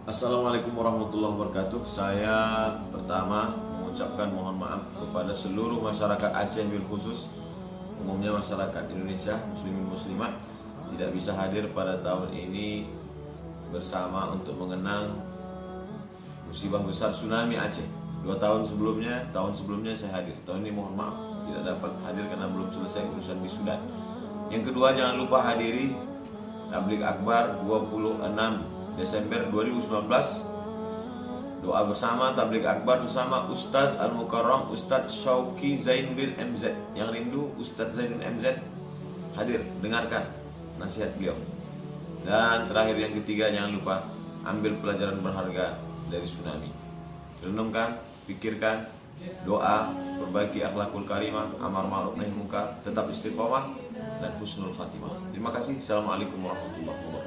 Assalamualaikum warahmatullahi wabarakatuh. Saya pertama mengucapkan mohon maaf kepada seluruh masyarakat Aceh, bil khusus umumnya masyarakat Indonesia muslimin muslimat tidak bisa hadir pada tahun ini bersama untuk mengenang musibah besar tsunami Aceh. Tahun sebelumnya saya hadir. Tahun ini mohon maaf tidak dapat hadir karena belum selesai urusan di Sudan. Yang kedua, jangan lupa hadiri Tablik Akbar 26 Desember 2019. Doa bersama Tablik Akbar bersama Ustaz Al-Mukarram Ustaz Syauqi Zainuddin MZ. Yang rindu Ustaz Zainuddin MZ hadir, dengarkan nasihat beliau. Dan terakhir yang ketiga, jangan lupa ambil pelajaran berharga dari tsunami. Renungkan, pikirkan, doa, perbaiki akhlakul karimah, amar ma'ruf nahi munkar, tetap istiqomah dan husnul khatimah. Terima kasih. Assalamualaikum warahmatullahi wabarakatuh.